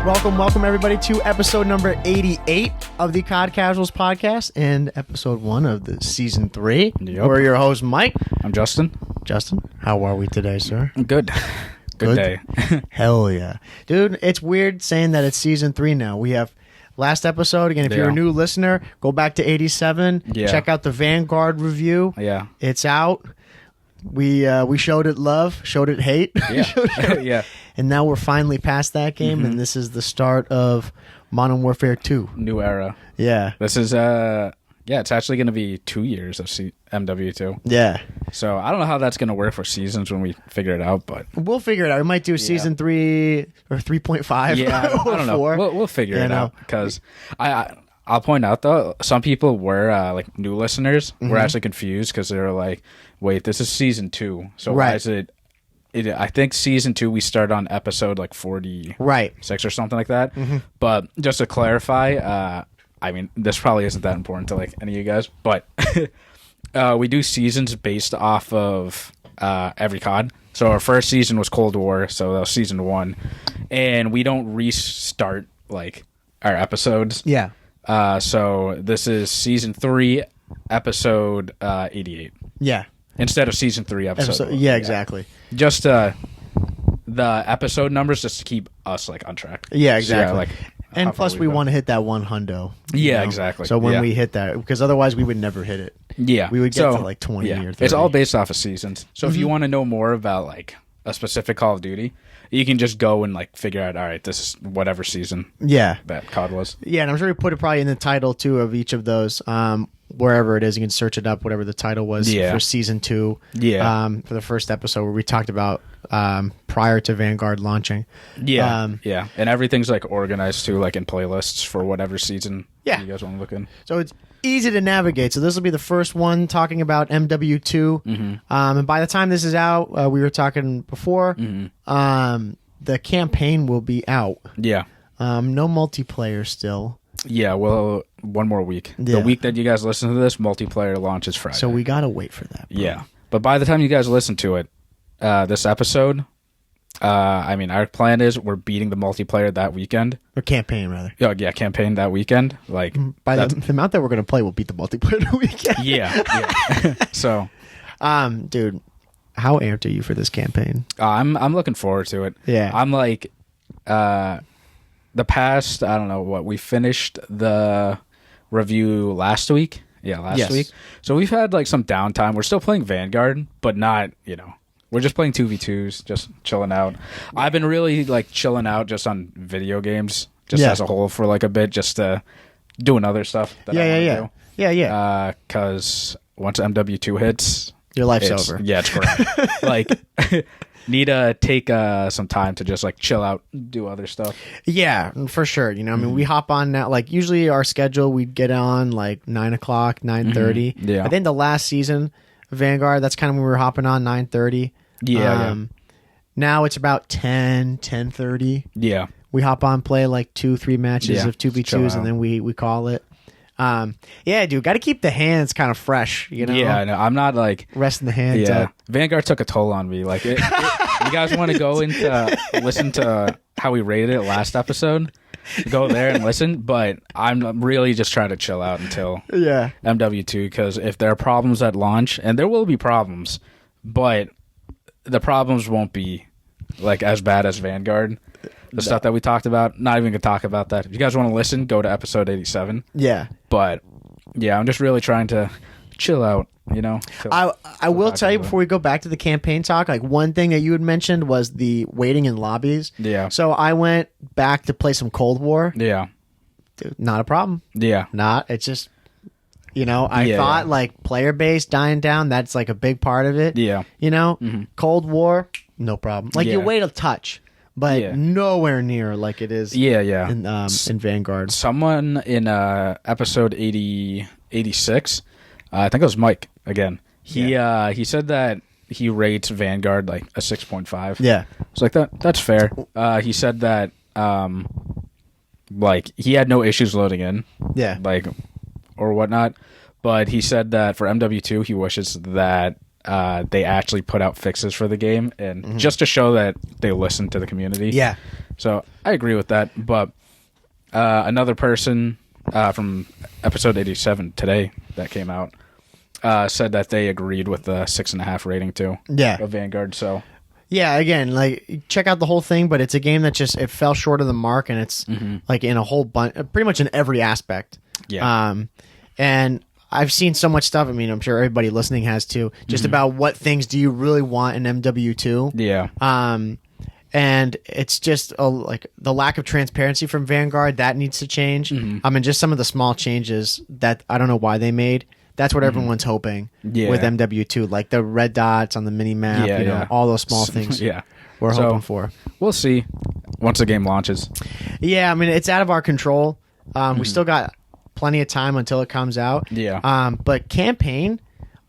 Welcome everybody to episode number 88 of the COD Casuals podcast and episode 1 of the season 3. Yep. We're your host, Mike. I'm Justin. Justin, how are we today, sir? Good. Good day. Hell yeah. Dude, it's weird saying that it's season 3 now. We have last episode. Again, if you're a new listener, go back to 87. Yeah. Check out the Vanguard review. Yeah. It's out. We showed it love, showed it hate. Yeah. Yeah. And now we're finally past that game, and this is the start of Modern Warfare 2. New era. Yeah. This is, it's actually going to be 2 years of MW2. Yeah. So I don't know how that's going to work for seasons when we figure it out, but we'll figure it out. We might do season 3 or 3.5. yeah, or I don't know. 4. We'll figure it out because I'll point out though, some people were like new listeners were actually confused because they were like, "Wait, this is season 2, so why is it?" I think season 2 we start on episode like 46 or something like that. But just to clarify, I mean this probably isn't that important to like any of you guys, but we do seasons based off of every COD. So our first season was Cold War, so that was season 1, and we don't restart like our episodes. Yeah. So this is season 3, episode 88. Yeah. Instead of season 3, episode 1. Yeah, exactly. Just the episode numbers just to keep us like on track. Yeah, exactly. So, like, and plus we want to hit that 100. Yeah, exactly. So when we hit that, because otherwise we would never hit it. Yeah. We would get to like 20 or 30. It's all based off of seasons. So if you want to know more about like a specific Call of Duty, you can just go and like figure out, all right, this is whatever season that COD was. Yeah, and I'm sure we put it probably in the title too of each of those. Wherever it is, you can search it up, whatever the title was for season 2. Yeah. For the first episode where we talked about prior to Vanguard launching. Yeah. Yeah. And everything's like organized too, like in playlists for whatever season you guys want to look in. So it's easy to navigate. So this will be the first one talking about MW2. And by the time this is out, we were talking before, the campaign will be out. Yeah. No multiplayer still. Yeah, well, one more week. Yeah. The week that you guys listen to this, multiplayer launches Friday. So we got to wait for that. Bro. Yeah. But by the time you guys listen to it, this episode, I mean, our plan is we're beating the multiplayer that weekend. Or campaign, rather. Oh, yeah, campaign that weekend. Like by the amount that we're going to play, we'll beat the multiplayer the weekend. Yeah. So, dude, how amped are you for this campaign? I'm looking forward to it. Yeah. I'm like, the past, I don't know what, we finished the review last week. Yeah, last week. So we've had like some downtime. We're still playing Vanguard, but not, we're just playing 2v2s, just chilling out. I've been really like chilling out just on video games, just as a whole for like a bit, just doing other stuff that I want to do. Yeah. Because once MW2 hits, your life's over. Yeah, it's great. Like, need to take some time to just like chill out, do other stuff. Yeah, for sure. I mean, we hop on now. Like usually our schedule, we'd get on like 9 o'clock, 9:30. Yeah. I think the last season, Vanguard, that's kind of when we were hopping on 9:30. Yeah. Now it's about 10:30. Yeah. We hop on, play like 2-3 matches of 2v2s, and then we call it. Yeah, dude, got to keep the hands kind of fresh, Yeah, no, I'm not like resting the hands. Yeah, Vanguard took a toll on me. Like, you guys want to go into listen to how we rated it last episode? Go there and listen. But I'm really just trying to chill out until MW2 because if there are problems at launch, and there will be problems, but the problems won't be like as bad as Vanguard. The stuff that we talked about, not even going to talk about that. If you guys want to listen, go to episode 87. Yeah. But, yeah, I'm just really trying to chill out, I will tell you before we go back to the campaign talk, like one thing that you had mentioned was the waiting in lobbies. Yeah. So I went back to play some Cold War. Yeah. Dude, not a problem. Yeah. It's just, I thought like player base dying down, that's like a big part of it. Yeah. Cold War, no problem. Like you wait a touch. But nowhere near like it is in Vanguard. Someone in episode 86, I think it was Mike again. He said that he rates Vanguard like a 6.5. Yeah. It's like that's fair. He said that like he had no issues loading in. Yeah. Like or whatnot. But he said that for MW2 he wishes that they actually put out fixes for the game, and just to show that they listen to the community. Yeah. So I agree with that. But another person from episode 87 today that came out said that they agreed with the 6.5 rating too. Yeah. Of Vanguard. So yeah, again, like check out the whole thing, but it's a game that just it fell short of the mark, and it's like in a whole bunch, pretty much in every aspect. Yeah. And I've seen so much stuff. I mean, I'm sure everybody listening has too. Just about what things do you really want in MW2? Yeah. And it's just like the lack of transparency from Vanguard that needs to change. I mean, just some of the small changes that I don't know why they made. That's what everyone's hoping with MW2, like the red dots on the mini map, you know, all those small things. We're hoping for. We'll see once the game launches. Yeah, I mean, it's out of our control. We still got plenty of time until it comes out. Yeah. But campaign,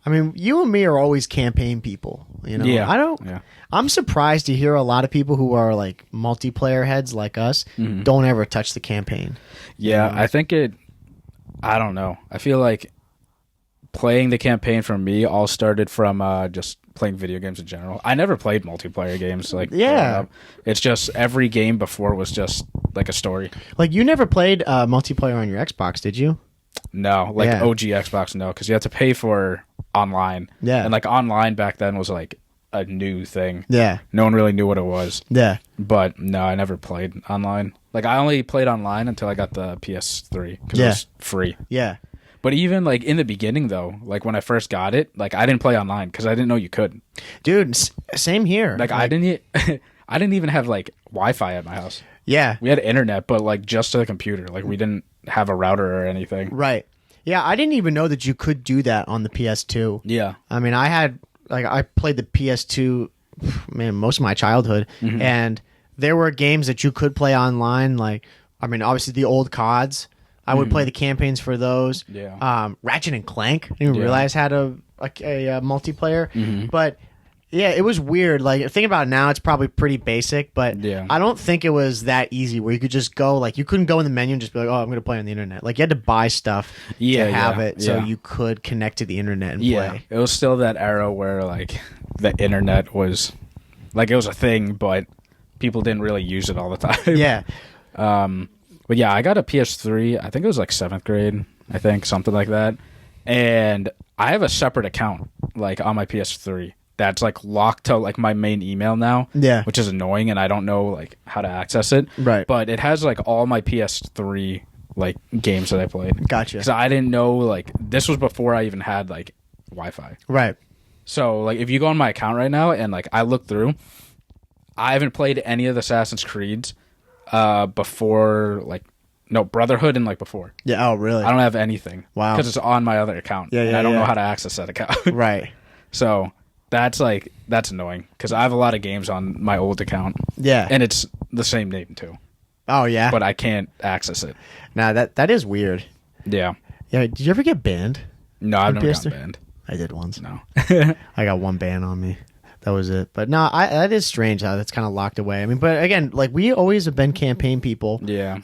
I mean, you and me are always campaign people. You know, Yeah. I don't. Yeah. I'm surprised to hear a lot of people who are like multiplayer heads like us don't ever touch the campaign. Yeah, I think it. I don't know. I feel like playing the campaign for me all started from just playing video games in general. I never played multiplayer games. Like, it's just every game before was just like a story. Like, you never played multiplayer on your Xbox, did you? No, like OG Xbox, no, because you have to pay for online. Yeah, and like online back then was like a new thing. Yeah, no one really knew what it was. Yeah, but no, I never played online. Like, I only played online until I got the PS3 because it was free. Yeah. But even, like, in the beginning, though, like, when I first got it, like, I didn't play online because I didn't know you could. Dude, same here. Like, I didn't even have, like, Wi-Fi at my house. Yeah. We had internet, but, like, just to the computer. Like, we didn't have a router or anything. Right. Yeah, I didn't even know that you could do that on the PS2. Yeah. I mean, I played the PS2, man, most of my childhood, and there were games that you could play online, like, I mean, obviously the old CODs. I would play the campaigns for those. Yeah. Ratchet and Clank, I didn't realize had a multiplayer. But yeah, it was weird. Like, thinking about it now, it's probably pretty basic, but I don't think it was that easy where you could just go, like, you couldn't go in the menu and just be like, oh, I'm going to play on the internet. Like, you had to buy stuff to have it so you could connect to the internet and play. It was still that era where, like, the internet was, like, it was a thing, but people didn't really use it all the time. Yeah. But yeah, I got a PS3. I think it was like 7th grade. I think something like that. And I have a separate account like on my PS3 that's like locked to like my main email now. Yeah, which is annoying, and I don't know like how to access it. Right, but it has like all my PS3 like games that I played. Gotcha. Because I didn't know like this was before I even had like Wi-Fi. Right. So like if you go on my account right now and like I look through, I haven't played any of the Assassin's Creeds. Before like no Brotherhood and like before. Yeah. Oh, really? I don't have anything. Wow. Because it's on my other account. Yeah. And I don't know how to access that account. Right. So that's annoying because I have a lot of games on my old account. Yeah. And it's the same name too. Oh yeah. But I can't access it. Nah, that is weird. Yeah. Yeah. Did you ever get banned? No, I've never gotten banned. I did once. No. I got one ban on me. That was it. But no, that is strange how that's kind of locked away. I mean, but again, like we always have been campaign people. Yeah.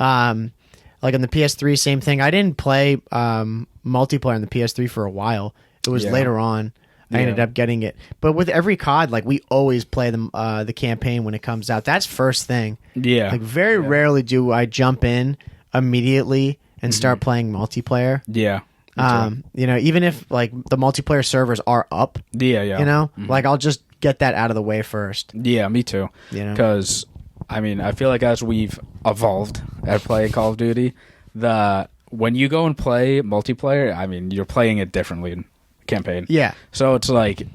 Like on the PS3, same thing. I didn't play multiplayer on the PS3 for a while. It was later on I ended up getting it. But with every COD, like we always play the campaign when it comes out. That's first thing. Yeah. Like very rarely do I jump in immediately and start playing multiplayer. Yeah. You know, even if like the multiplayer servers are up. Yeah. You know, like I'll just get that out of the way first. Yeah, me too. You know, because I mean, I feel like as we've evolved at playing Call of Duty, when you go and play multiplayer, I mean, you're playing it differently in campaign. Yeah. So it's like,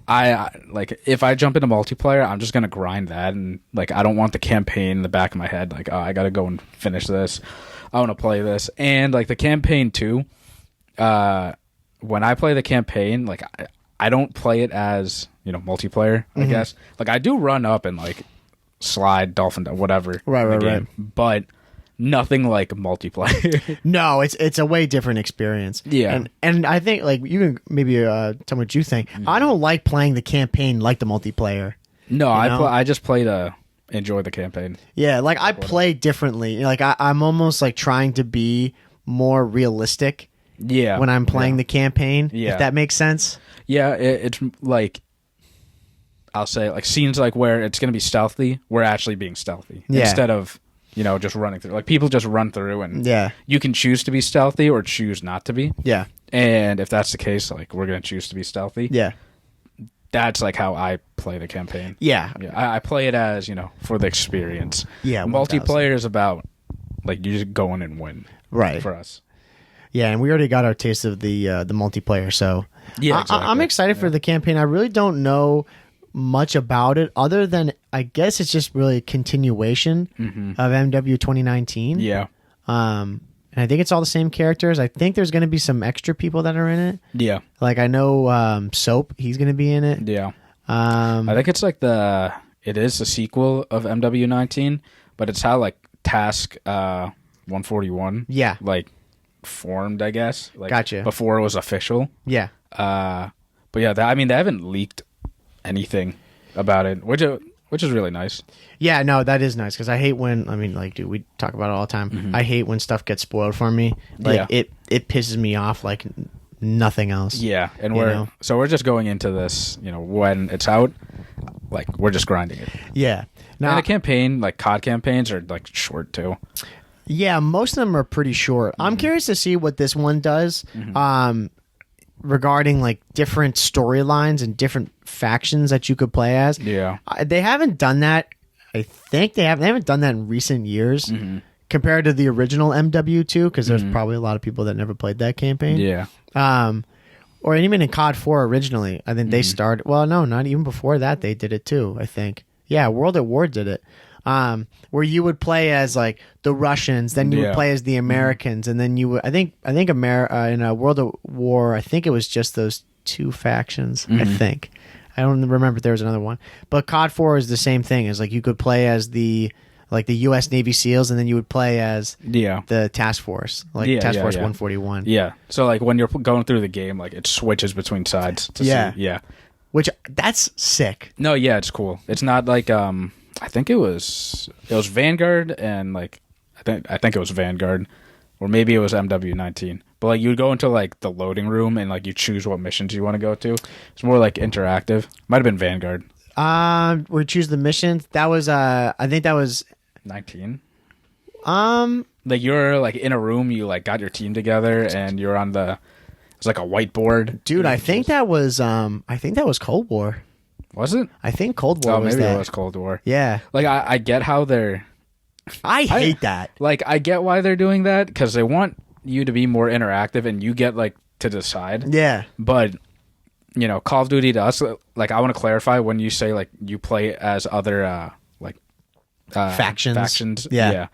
I like if I jump into multiplayer, I'm just gonna grind that, and like I don't want the campaign in the back of my head. Like, oh, I gotta go and finish this. I want to play this, and like the campaign too. When I play the campaign, like I don't play it as, you know, multiplayer, I guess. Like, I do run up and, like, slide, dolphin, whatever. Right. But nothing like multiplayer. No, it's a way different experience. Yeah. And I think, like, you can maybe tell me what you think. I don't like playing the campaign like the multiplayer. No, I just play to enjoy the campaign. Yeah, like, I play differently. Like, I'm almost, like, trying to be more realistic. Yeah. When I'm playing the campaign, if that makes sense. Yeah, it's like, I'll say, like, scenes like where it's going to be stealthy, we're actually being stealthy. Yeah. Instead of, just running through. Like, people just run through, and you can choose to be stealthy or choose not to be. Yeah. And if that's the case, like, we're going to choose to be stealthy. Yeah. That's, like, how I play the campaign. Yeah. I play it as, for the experience. Yeah, multiplayer is about, like, you just go in and win. Right. For us. Yeah, and we already got our taste of the multiplayer, so yeah, exactly. I'm excited for the campaign. I really don't know much about it, other than I guess it's just really a continuation of MW 2019. Yeah. And I think it's all the same characters. I think there's going to be some extra people that are in it. Yeah. Like I know Soap, he's going to be in it. Yeah. I think it's like it is the sequel of MW 19, but it's how like Task 141. Yeah. Like formed, I guess. Like, gotcha. Before it was official. Yeah. But yeah, they haven't leaked anything about it, which is really nice. Yeah, no, that is nice because I hate when dude, we talk about it all the time. I hate when stuff gets spoiled for me. Like it pisses me off like nothing else. Yeah, and we're just going into this, when it's out, like we're just grinding it. Yeah. Now, and the campaign, like COD campaigns, are like short too. Yeah, most of them are pretty short. I'm curious to see what this one does regarding like different storylines and different factions that you could play as. Yeah. They haven't done that. I think they haven't done that in recent years compared to the original MW2 because there's probably a lot of people that never played that campaign. Yeah. Or even in COD 4 originally. I think they started... Well, no, not even before that they did it too, I think. Yeah, World at War did it. Where you would play as like the Russians, then you would play as the Americans, and then you would. I think in a World at War, I think it was just those two factions. I think I don't remember if there was another one, but COD 4 is the same thing. Is like you could play as the U.S. Navy SEALs, and then you would play as the task force, Task Force 141. Yeah, so like when you're going through the game, like it switches between sides. To see. Which that's sick. No, yeah, it's cool. It's not like I think it was Vanguard, and like I think it was Vanguard, or maybe it was MW19. But like you would go into like the loading room and like you choose what missions you want to go to. It's more like interactive. Might have been Vanguard. We choose the missions. That was I think that was 19. Like you're like in a room. You like got your team together and you're on it's like a whiteboard. Dude, I think that was Cold War. Was it? I think Cold War was maybe that. It was Cold War. Yeah. Like, I get how they're... I hate that. Like, I get why they're doing that, because they want you to be more interactive, and you get, like, to decide. Yeah. But, Call of Duty to us, like, I want to clarify when you say, like, you play as other, factions. Factions. Yeah.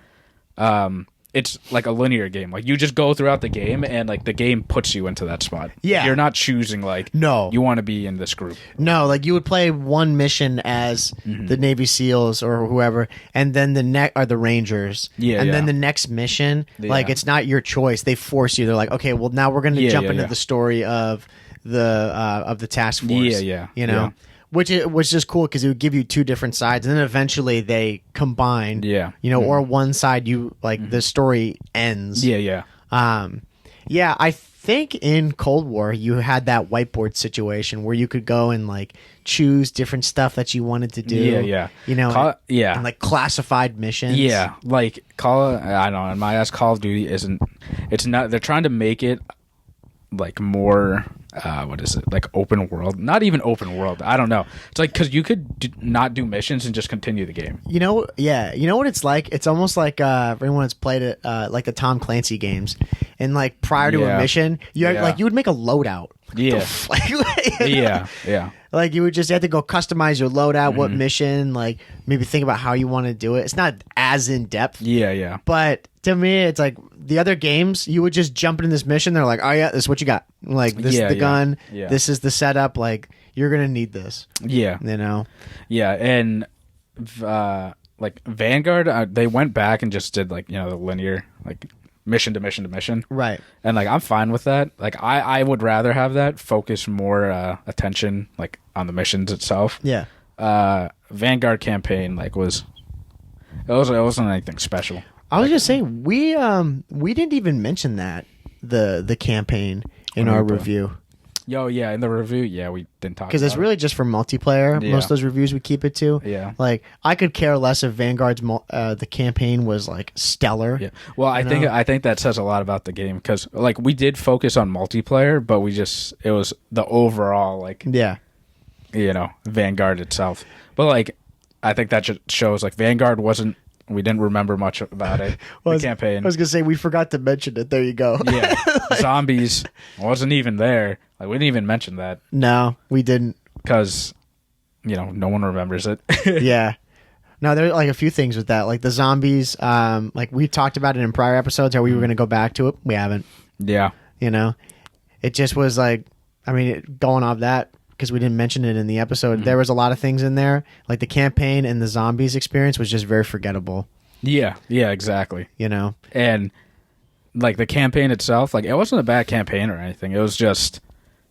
It's like a linear game. Like you just go throughout the game, and like the game puts you into that spot. Yeah, you're not choosing like you want to be in this group. No, like you would play one mission as the Navy SEALs or whoever, and then the Rangers. Yeah, and then the next mission, like it's not your choice. They force you. They're like, okay, well now we're going to jump into the story of the task force. Yeah. Which was just cool because it would give you two different sides, and then eventually they combine. Yeah, or one side you like the story ends. Yeah. I think in Cold War you had that whiteboard situation where you could go and like choose different stuff that you wanted to do. Yeah. And like classified missions. Yeah, like I don't know. In my eyes, Call of Duty isn't. It's not. They're trying to make it like more. What is it, like open world? Not even open world. I don't know. It's like because you could not do missions and just continue the game. You know what it's like. It's almost like everyone has played it, like the Tom Clancy games, and like prior to a mission, you would make a loadout. Yeah, yeah. Like you would just have to go customize your loadout, what mission, like maybe think about how you want to do it. It's not as in depth. Yeah. But to me, it's like the other games, you would just jump into this mission. They're like, oh yeah, this is what you got. Like this is the gun. Yeah. This is the setup. Like you're gonna need this. Yeah. Yeah, and like Vanguard, they went back and just did like the linear like mission to mission to mission. Right. And like I'm fine with that. Like I would rather have that focus more attention like on the missions itself. Yeah. Vanguard campaign like it wasn't anything special. I was just saying we didn't even mention that the campaign in our review. Yo, yeah, in the review, yeah, we didn't talk about it. Because it's really just for multiplayer. Yeah. Most of those reviews we keep it to. Yeah. Like, I could care less if Vanguard's the campaign was, like, stellar. Yeah. Well, I think that says a lot about the game. Because, like, we did focus on multiplayer, but it was the overall, like... Yeah. You know, Vanguard itself. But, like, I think that just shows, like, Vanguard wasn't... We didn't remember much about it. The campaign. I was going to say, we forgot to mention it. There you go. Yeah. Zombies wasn't even there. Like, we didn't even mention that. No, we didn't. Because, you know, no one remembers it. Yeah. No, there are, like, a few things with that. Like, the zombies, like, we talked about it in prior episodes, how we were going to go back to it. We haven't. Yeah. You know? It just was, like, I mean, going off that, because we didn't mention it in the episode, there was a lot of things in there. Like, the campaign and the zombies experience was just very forgettable. Yeah, exactly. You know? And, like, the campaign itself, like, it wasn't a bad campaign or anything. It was just,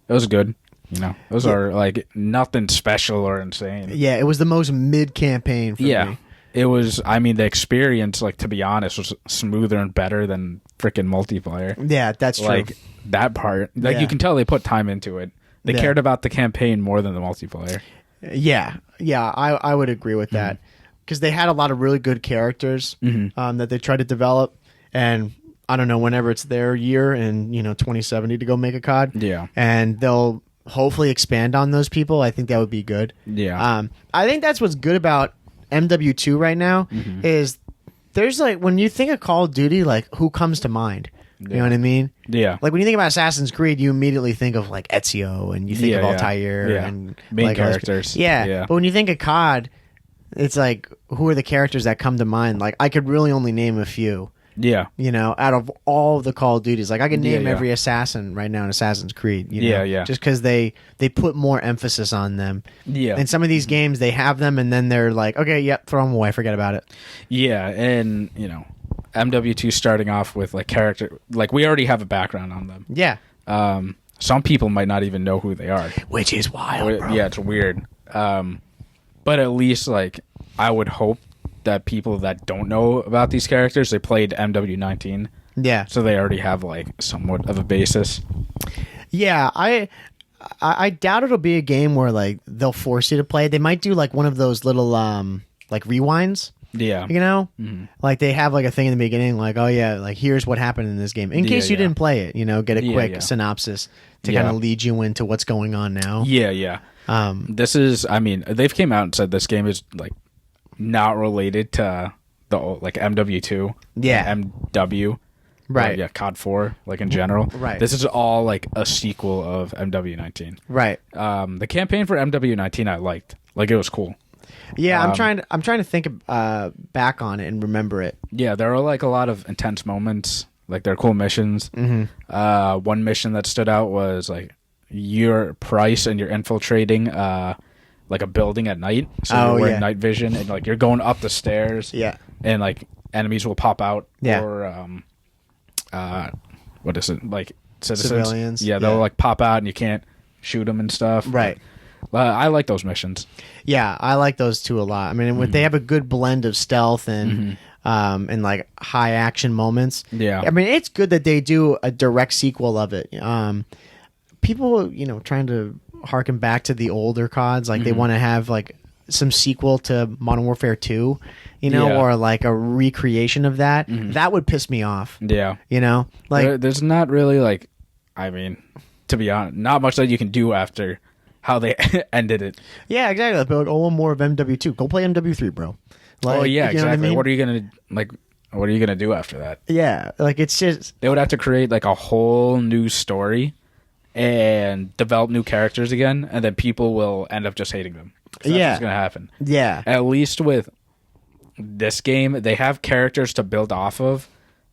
it was good. You know? Those are, like, nothing special or insane. Yeah, it was the most mid-campaign for me. It was, I mean, the experience, like, to be honest, was smoother and better than freaking multiplayer. Yeah, that's true. Like, that part, like, you can tell they put time into it. They cared about the campaign more than the multiplayer. Yeah, I would agree with that. Because they had a lot of really good characters that they tried to develop. And I don't know, whenever it's their year in, 2070 to go make a COD. Yeah. And they'll hopefully expand on those people. I think that would be good. Yeah. I think that's what's good about MW2 right now is there's like, when you think of Call of Duty, like, who comes to mind? You know what I mean? Yeah. Like, when you think about Assassin's Creed, you immediately think of, like, Ezio, and you think of Altair and main like, characters. Yeah. But when you think of COD, it's like, who are the characters that come to mind? Like, I could really only name a few. Yeah. Out of all the Call of Duties. Like, I can name every assassin right now in Assassin's Creed. Yeah. Just because they put more emphasis on them. Yeah. In some of these games, they have them, and then they're like, okay, yep, throw them away, forget about it. Yeah, and, MW2 starting off with, like, character... Like, we already have a background on them. Yeah. Some people might not even know who they are. Which is wild, bro. Yeah, it's weird. But at least, like, I would hope that people that don't know about these characters, they played MW19. Yeah. So they already have, like, somewhat of a basis. Yeah, I doubt it'll be a game where, like, they'll force you to play. They might do, like, one of those little, like, rewinds. Yeah. Like, they have, like, a thing in the beginning, like, oh, yeah, like, here's what happened in this game. In case you didn't play it, get a quick synopsis to kind of lead you into what's going on now. Yeah. This is, I mean, they've came out and said this game is, like, not related to the, like, MW2. Yeah. MW. Right. Yeah, COD 4, like, in general. Right. This is all, like, a sequel of MW19. Right. The campaign for MW19 I liked. Like, it was cool. Yeah, I'm trying to think back on it and remember it. Yeah, there are, like, a lot of intense moments. Like, they're cool missions. One mission that stood out was, like, your price and you're infiltrating, like, a building at night. So you're wearing night vision and, like, you're going up the stairs. Yeah. And, like, enemies will pop out. Yeah. Or, what is it? Like, citizens. Civilians. Yeah, they'll, like, pop out and you can't shoot them and stuff. Right. I like those missions. Yeah, I like those too a lot. I mean, they have a good blend of stealth and like high action moments. Yeah. I mean, it's good that they do a direct sequel of it. People, trying to harken back to the older CODs, like they want to have like some sequel to Modern Warfare 2, or like a recreation of that. That would piss me off. Yeah. Like there's not really like, I mean, to be honest, not much that you can do after how they ended it. Yeah, exactly. But like, one more of MW2. Go play MW3, bro. Like, exactly. What are you gonna do after that? Yeah, like it's just they would have to create like a whole new story and develop new characters again, and then people will end up just hating them. That's what's gonna happen. Yeah. At least with this game, they have characters to build off of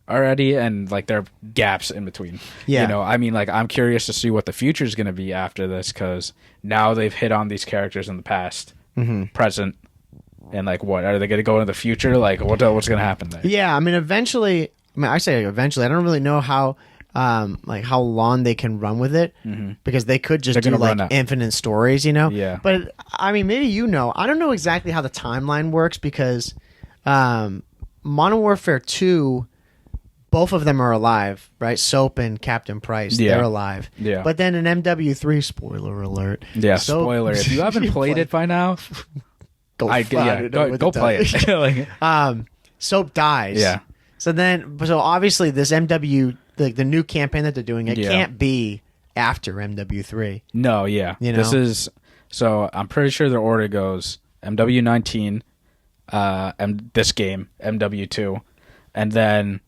already, and like there are gaps in between. Yeah. I mean, like I'm curious to see what the future is going to be after this, because now they've hit on these characters in the past, present, and like what are they going to go into the future? Like what's going to happen there? Yeah, I mean, eventually. I mean, I say eventually. I don't really know how long they can run with it, because they could just do like infinite stories, Yeah. But I mean, maybe I don't know exactly how the timeline works, because Modern Warfare 2. both of them are alive, right? Soap and Captain Price, they're alive. Yeah. But then in MW3, spoiler alert. Yeah, spoiler. If you haven't played it by now, go play it. Soap dies. Yeah. So obviously this the new campaign that they're doing, it can't be after MW3. No, yeah. You know? This is, so I'm pretty sure their order goes MW19, this game, MW2, and then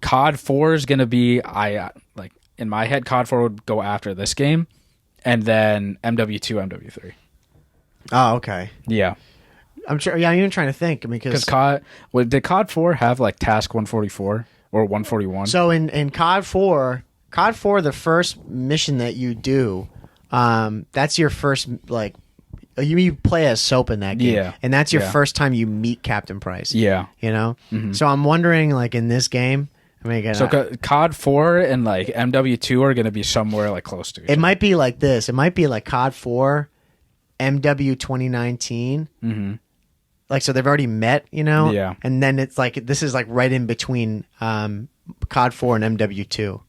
COD 4 is going to be, in my head, COD 4 would go after this game, and then MW2, MW3. Oh, okay. Yeah. I'm sure. Yeah, I'm even trying to think. I mean, because did COD 4 have like Task 144 or 141? So in COD 4, the first mission that you do, that's your first like you play as Soap in that game, and that's your first time you meet Captain Price. Yeah, you know. Mm-hmm. So I'm wondering, like in this game, I mean, again, so COD 4 and like MW2 are going to be somewhere like close to each other. It might be like this. It might be like COD 4, MW 2019. Mm-hmm. Like, so they've already met, you know? Yeah. And then it's like, this is like right in between COD 4 and MW2. You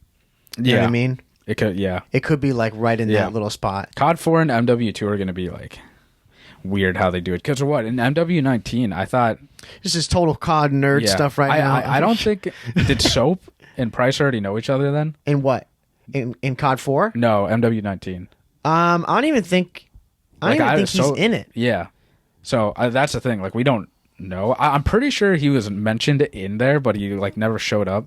know what I mean? It could, It could be like right in that little spot. COD 4 and MW2 are going to be like weird how they do it. Because what? In MW19, I thought... This is total COD nerd stuff right now. I don't think... Did Soap and Price already know each other then? In what? In COD 4? No, MW19. I don't even think... I don't even think he's in it. Yeah. So that's the thing. Like, we don't know. I'm pretty sure he was mentioned in there, but he like never showed up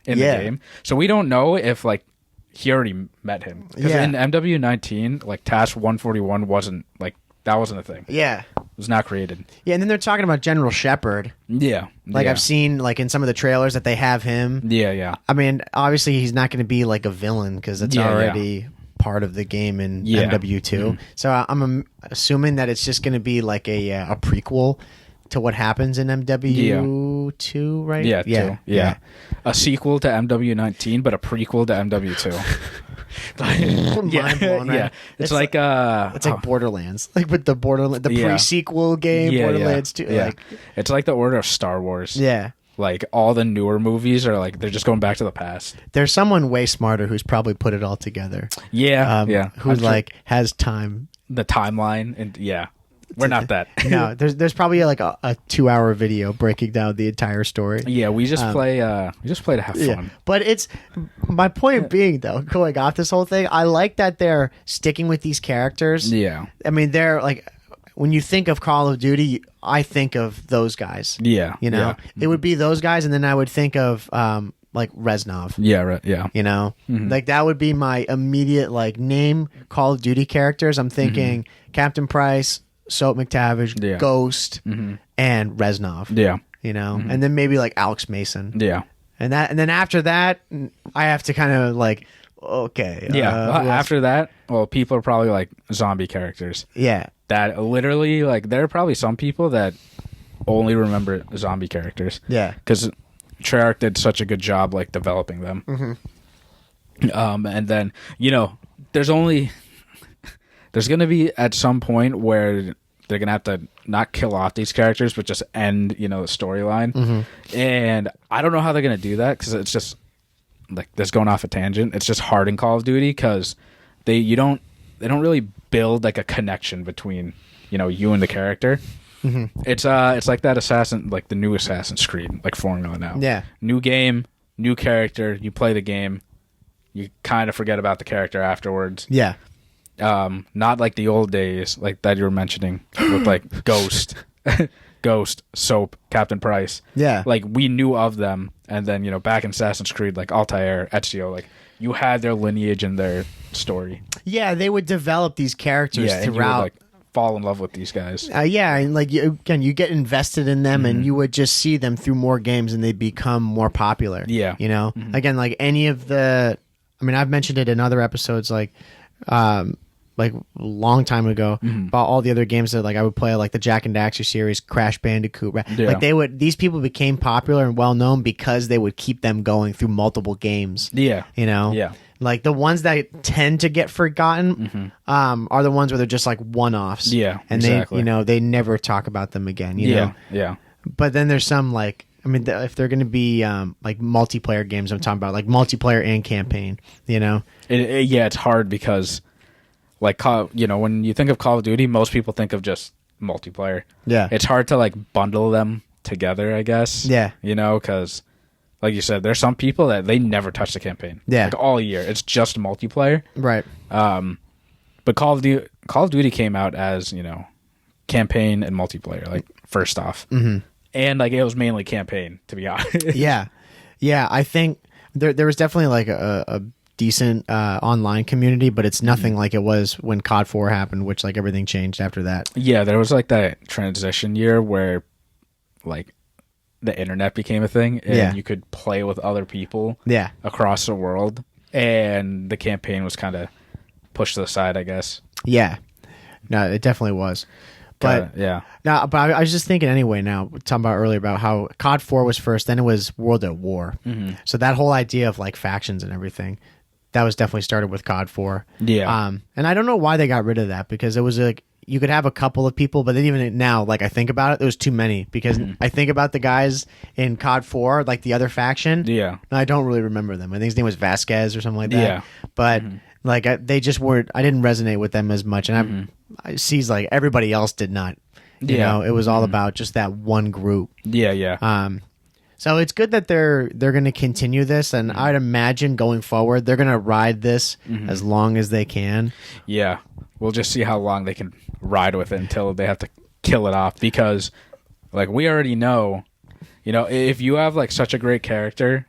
in the game. So we don't know if like he already met him. Because in MW19, like Task 141 wasn't like that wasn't a thing. Yeah, it was not created. Yeah, and then they're talking about General Shepard. Yeah, like I've seen like in some of the trailers that they have him. Yeah. I mean, obviously he's not going to be like a villain because it's already part of the game in MW2. Mm-hmm. So I'm assuming that it's just going to be like a prequel to what happens in MW2, right? Yeah. A sequel to MW19, but a prequel to MW2. Mind blown, right? Yeah. It's like Borderlands, like with the pre-sequel game, Borderlands 2. Yeah. Like, it's like the order of Star Wars. Yeah. Like all the newer movies are like they're just going back to the past. There's someone way smarter who's probably put it all together. Yeah. Who like has time, the timeline, and we're not that. No, there's probably like a 2-hour video breaking down the entire story. Yeah, we just play to have fun. Yeah. But it's my point being though, going off this whole thing, I like that they're sticking with these characters. Yeah, I mean they're like. When you think of Call of Duty, I think of those guys. Yeah. You know? Yeah. It would be those guys, and then I would think of like Reznov. Yeah, right. Yeah. You know? Mm-hmm. Like that would be my immediate like name Call of Duty characters. I'm thinking Captain Price, Soap McTavish, Ghost, and Reznov. Yeah. You know? And then maybe like Alex Mason. Yeah. And then after that, I have to kind of like, okay. After that, well, people are probably like zombie characters. Yeah. That literally, like, there are probably some people that only remember zombie characters. Yeah. Because Treyarch did such a good job, like, developing them. Mm-hmm. And then, you know, there's going to be at some point where they're going to have to not kill off these characters, but just end, you know, the storyline. Mm-hmm. And I don't know how they're going to do that because it's just, like, this going off a tangent. It's just hard in Call of Duty because they don't really build like a connection between, you know, you and the character. Mm-hmm. It's like that like the new Assassin's Creed like formula now. Yeah. New game, new character. You play the game, you kind of forget about the character afterwards. Yeah. Not like the old days, like that you were mentioning with like Ghost, Soap, Captain Price. Yeah. Like we knew of them, and then you know back in Assassin's Creed, like Altair, Ezio, like you had their lineage and their story. Yeah, they would develop these characters throughout. And you would, like, fall in love with these guys. And like you get invested in them, and you would just see them through more games, and they become more popular. Yeah, you know. Again, like any of the, I mean, I've mentioned it in other episodes, like a long time ago about all the other games that like I would play, like the Jak and Daxter series, Crash Bandicoot. Like these people became popular and well known because they would keep them going through multiple games. Yeah, you know. Yeah. Like the ones that tend to get forgotten are the ones where they're just like one-offs. Yeah, and exactly. they never talk about them again. You know? Yeah. But then there's some like I mean, if they're going to be like multiplayer games, I'm talking about like multiplayer and campaign. You know, yeah, it's hard because like when you think of Call of Duty, most people think of just multiplayer. Yeah, it's hard to like bundle them together, I guess. Yeah, because like you said, there's some people that they never touch the campaign. Yeah, like all year, it's just multiplayer. Right. But Call of Duty came out as campaign and multiplayer, like first off, and like it was mainly campaign, to be honest. Yeah. I think there was definitely like a decent online community, but it's nothing like it was when COD 4 happened, which like everything changed after that. Yeah, there was like that transition year where like the internet became a thing and you could play with other people across the world, and the campaign was kind of pushed to the side, I guess. Yeah. No, it definitely was. But no, but I was just thinking anyway. Now talking about earlier about how COD 4 was first, then it was World at War. So that whole idea of like factions and everything, that was definitely started with COD 4. Yeah. And I don't know why they got rid of that, because it was like you could have a couple of people, but then even now, like I think about it, there was too many, because I think about the guys in COD 4, like the other faction. Yeah. And I don't really remember them. I think his name was Vasquez or something like that. Yeah. But like they just weren't. I didn't resonate with them as much, and I sees like everybody else did not. You know, it was all about just that one group. Yeah. So it's good that they're going to continue this, and I'd imagine going forward they're going to ride this as long as they can. Yeah, we'll just see how long they can ride with it until they have to kill it off, because like we already know, if you have like such a great character,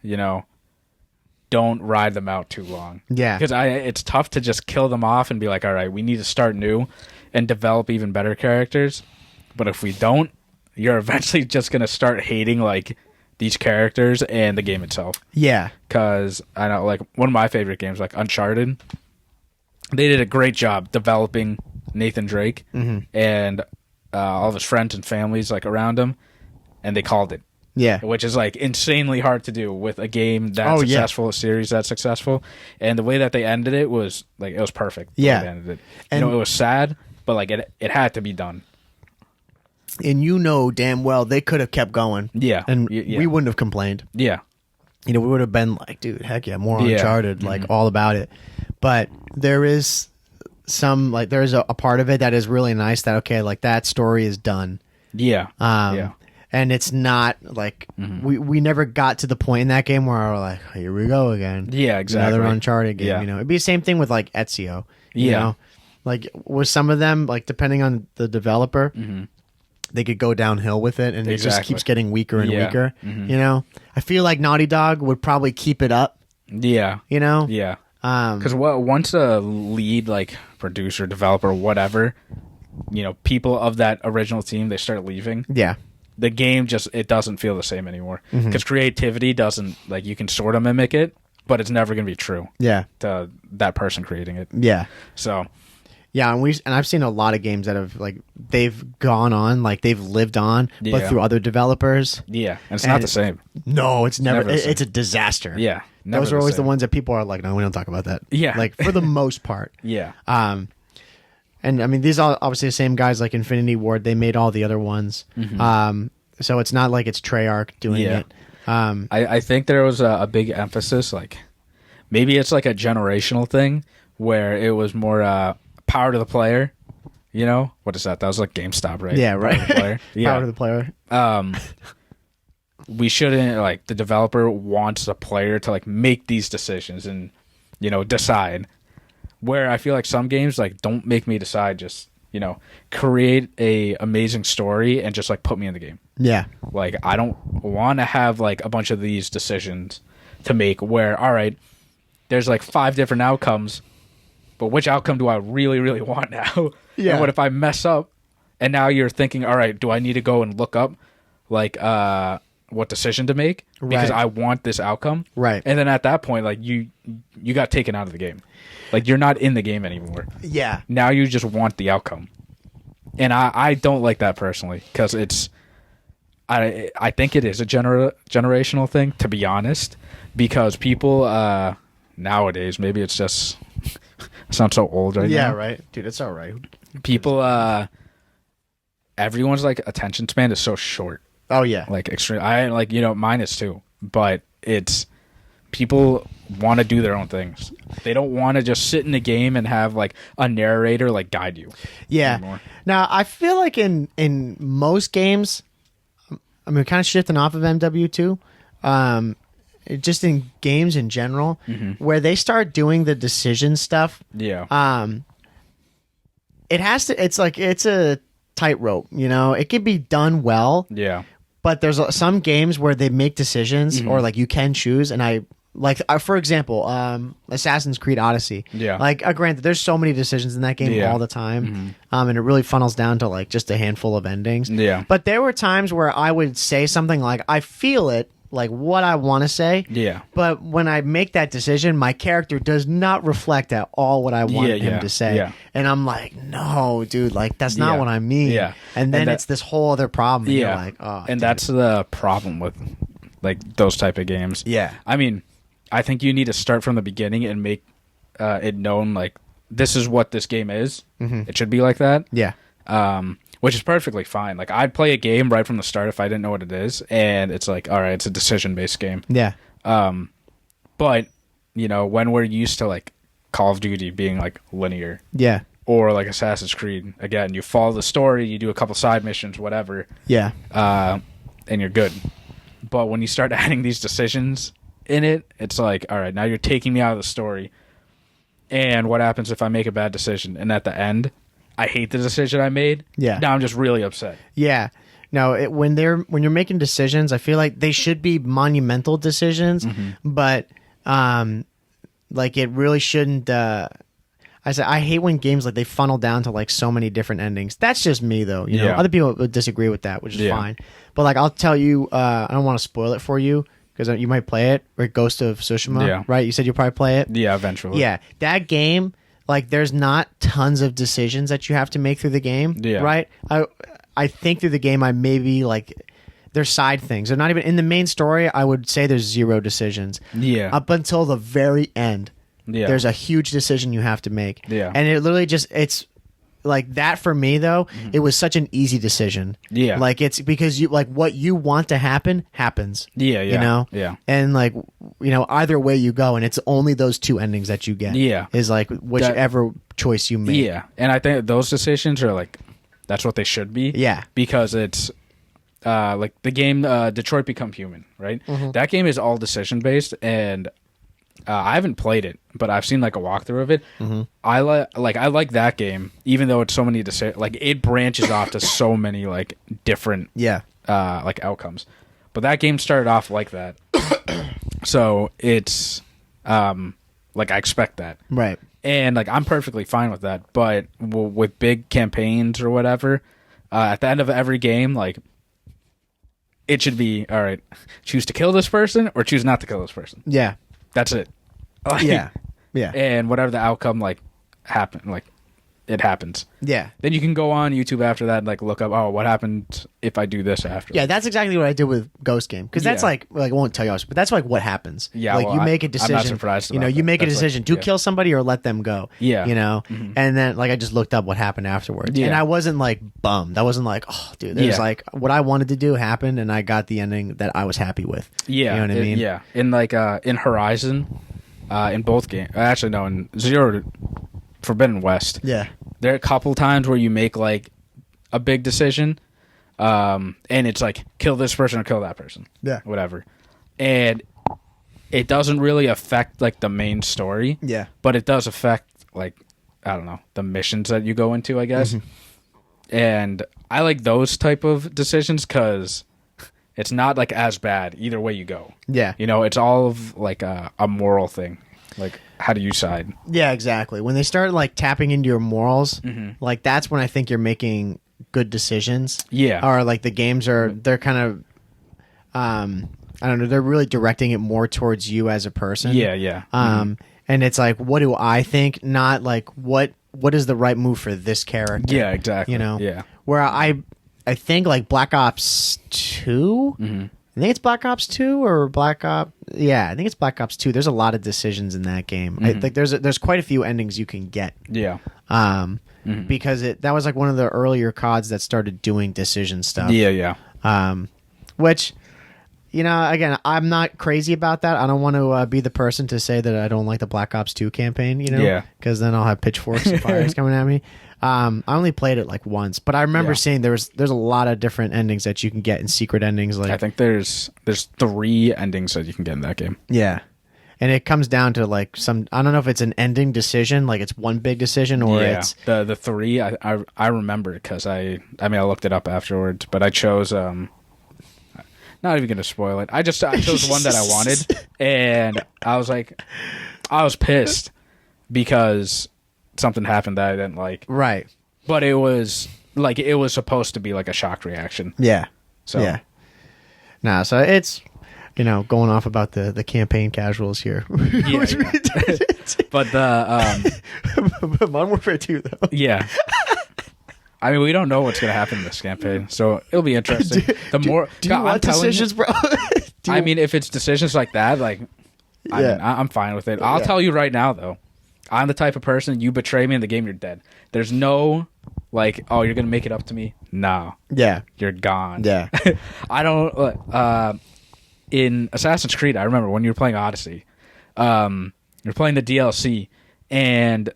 don't ride them out too long. Yeah, because it's tough to just kill them off and be like, all right, we need to start new and develop even better characters. But if we don't, you're eventually just going to start hating like these characters and the game itself. Yeah. Because I know like one of my favorite games, like Uncharted, they did a great job developing Nathan Drake and all of his friends and families like around him, and they called it. Yeah. Which is like insanely hard to do with a game that's successful, a series that's successful. And the way that they ended it was like, it was perfect. Yeah. They ended it. And it was sad, but like it had to be done. And damn well they could have kept going. Yeah. And we wouldn't have complained. Yeah. We would have been like, dude, heck yeah, more Uncharted, like all about it. But there is some, like, there is a part of it that is really nice that, okay, like that story is done. Yeah. And it's not like we never got to the point in that game where we're like, here we go again. Yeah, exactly. Another Uncharted game, It'd be the same thing with like Ezio. You know? Like with some of them, like depending on the developer, they could go downhill with it, and it just keeps getting weaker and weaker. I feel like Naughty Dog would probably keep it up. Yeah. Yeah. Because once a lead like producer, developer, whatever, people of that original team, they start leaving. Yeah. The game it doesn't feel the same anymore, because creativity doesn't, like, you can sort of mimic it, but it's never going to be true. Yeah. To that person creating it. Yeah. So. Yeah, and I've seen a lot of games that have like they've gone on, like they've lived on, but through other developers. Yeah, and it's not the same. No, it's never. It's a disaster. Yeah, those are always the ones that people are like, no, we don't talk about that. Yeah, like for the most part. Yeah. And I mean, these are obviously the same guys like Infinity Ward. They made all the other ones. So it's not like it's Treyarch doing it. I think there was a big emphasis, like maybe it's like a generational thing where it was more power to the player. What is that? That was like GameStop, right? Yeah, right. Power to the player. Power to the player. We shouldn't, like, the developer wants the player to like make these decisions and decide. Where I feel like some games like don't make me decide, just create a amazing story and just like put me in the game. Yeah. Like, I don't want to have like a bunch of these decisions to make where, all right, there's like 5 different outcomes, but which outcome do I really, really want now? Yeah. And what if I mess up and now you're thinking, all right, do I need to go and look up like what decision to make because I want this outcome? Right. And then at that point, like you got taken out of the game. Like, you're not in the game anymore. Yeah. Now you just want the outcome. And I don't like that personally, because I think it is a generational thing, to be honest, because people nowadays, maybe it's just I sound so old right now. Yeah, right. Dude, it's all right. People everyone's like attention span is so short. Oh yeah, like extreme. I like mine is too, but it's people want to do their own things. They don't want to just sit in the game and have like a narrator like guide you. Yeah. Anymore. Now I feel like in most games, I mean, kind of shifting off of MW2, just in games in general, where they start doing the decision stuff. Yeah. It has to. It's like it's a tightrope. It can be done well. Yeah. But there's some games where they make decisions, or like you can choose, and for example, Assassin's Creed Odyssey. Yeah. Like, granted, there's so many decisions in that game all the time, and it really funnels down to like just a handful of endings. Yeah. But there were times where I would say something like, I feel it, like what I want to say. Yeah. But when I make that decision, my character does not reflect at all what I want him to say. Yeah. And I'm like, no, dude, like that's not what I mean. Yeah. And then it's this whole other problem. And you're like, oh, and dude. that's the problem with like those type of games. Yeah. I mean, I think you need to start from the beginning and make it known like this is what this game is. It should be like that. Yeah. Which is perfectly fine. Like, I'd play a game right from the start if I didn't know what it is, and it's like, all right, it's a decision-based game. Yeah. But, when we're used to, like, Call of Duty being, like, linear. Yeah. Or, like, Assassin's Creed. Again, you follow the story, you do a couple side missions, whatever. Yeah. And you're good. But when you start adding these decisions in it, it's like, all right, now you're taking me out of the story. And what happens if I make a bad decision? And at the end, I hate the decision I made. Yeah. Now I'm just really upset. Yeah. No, when you're making decisions, I feel like they should be monumental decisions, but like it really shouldn't. I hate when games like they funnel down to like so many different endings. That's just me though. Other people would disagree with that, which is fine. But like I'll tell you, I don't want to spoil it for you because you might play it. Or Ghost of Tsushima, right? You said you'll probably play it. Yeah, eventually. Yeah, that game. Like, there's not tons of decisions that you have to make through the game, right? I think through the game, I maybe, like, there's side things. They're not even... In the main story, I would say there's 0 decisions. Yeah. Up until the very end, there's a huge decision you have to make. Yeah. And it literally just... It's... Like, that for me, though, it was such an easy decision. Yeah. Like, it's because you... Like, what you want to happen, happens. Yeah. Yeah. And, like, either way you go, and it's only those 2 endings that you get. Yeah. Is, like, whichever choice you make. Yeah. And I think those decisions are, like... That's what they should be. Yeah. Because it's... like, the game Detroit Become Human, right? That game is all decision-based, and... I haven't played it, but I've seen like a walkthrough of it. I like that game, even though it's so many like it branches off to so many like different like outcomes. But that game started off like that, so it's like I expect that, right? And like I'm perfectly fine with that. But with big campaigns or whatever, at the end of every game, like it should be all right. Choose to kill this person or choose not to kill this person. Yeah. That's it. Like, yeah. And whatever the outcome like happen, like it happens. Yeah. Then you can go on YouTube after that and like look up, oh, what happened if I do this after? Yeah, that's exactly what I did with Ghost Game because that's like I won't tell you, but that's like what happens. Yeah, like you make a decision. I'm not surprised. You make a decision to kill somebody or let them go. Yeah. And then like I just looked up what happened afterwards, and I wasn't like bummed. I wasn't like, oh, dude, there's like what I wanted to do happened, and I got the ending that I was happy with. Yeah, you know what I mean. Yeah, in like in Horizon, in both games. Actually, no, in Zero Forbidden West. Yeah. There are a couple times where you make like a big decision, and it's like kill this person or kill that person. Yeah. Whatever. And it doesn't really affect like the main story. Yeah. But it does affect like I don't know, the missions that you go into, I guess. And I like those type of decisions because it's not like as bad either way you go. Yeah. It's all of like a moral thing. Like, how do you side? Yeah, exactly. When they start like tapping into your morals, like that's when I think you're making good decisions. Yeah. Or like the games they're kind of, I don't know, they're really directing it more towards you as a person. Yeah. And it's like, what do I think? Not like what is the right move for this character? Yeah, exactly. Yeah. Where I think like Black Ops 2. I think it's Black Ops 2 or Black Ops. Yeah, I think it's Black Ops 2. There's a lot of decisions in that game. I think there's quite a few endings you can get. Yeah. Because that was like one of the earlier CODs that started doing decision stuff. Yeah. Which, again, I'm not crazy about that. I don't want to be the person to say that I don't like the Black Ops 2 campaign, because then I'll have pitchforks and fires coming at me. I only played it like once, but I remember seeing there's a lot of different endings that you can get in secret endings. Like I think there's 3 endings that you can get in that game. Yeah. And it comes down to like I don't know if it's an ending decision, like it's one big decision, or it's the 3. I remember because I looked it up afterwards, but I chose not even gonna spoil it. I chose one that I wanted, and I was pissed because something happened that I didn't like. Right. But it was supposed to be like a shock reaction. Yeah. So yeah. Nah, so it's going off about the campaign casuals here. Yeah. But Modern Warfare 2 though. Yeah. I mean, we don't know what's going to happen in this campaign, so it'll be interesting. Do you want decisions, bro? I mean, if it's decisions like that, I'm fine with it. I'll tell you right now, though. I'm the type of person, you betray me in the game, you're dead. There's no, you're going to make it up to me? No. Yeah. You're gone. Yeah. I don't... in Assassin's Creed, I remember when you were playing Odyssey, you're playing the DLC, and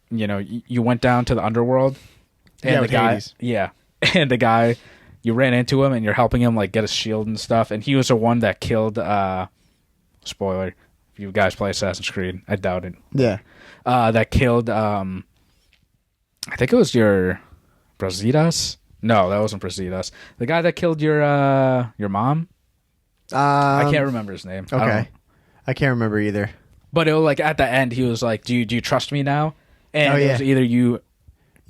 you went down to the underworld, and the guy, you ran into him, and you're helping him get his shield and stuff, and he was the one that killed. Spoiler: if you guys play Assassin's Creed, I doubt it. Yeah, that killed. I think it was your Brasidas. No, that wasn't Brasidas. The guy that killed your mom. I can't remember his name. Okay, I can't remember either. But it was at the end, he was like, "Do you trust me now?" And it was either you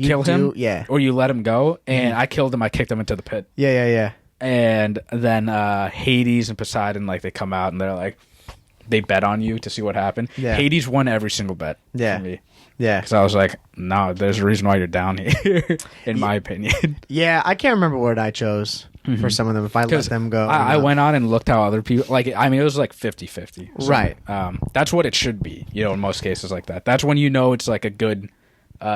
kill him, or you let him go. And I killed him. I kicked him into the pit. Yeah. And then Hades and Poseidon, they come out and they're like, they bet on you to see what happened. Yeah. Hades won every single bet. Yeah. For me. Yeah. Because I was like, no, there's a reason why you're down here, in my opinion. Yeah, I can't remember what I chose for some of them. If I let them go, I went on and looked how other people it was 50-50. So, right. That's what it should be. In most cases like that. That's when it's a good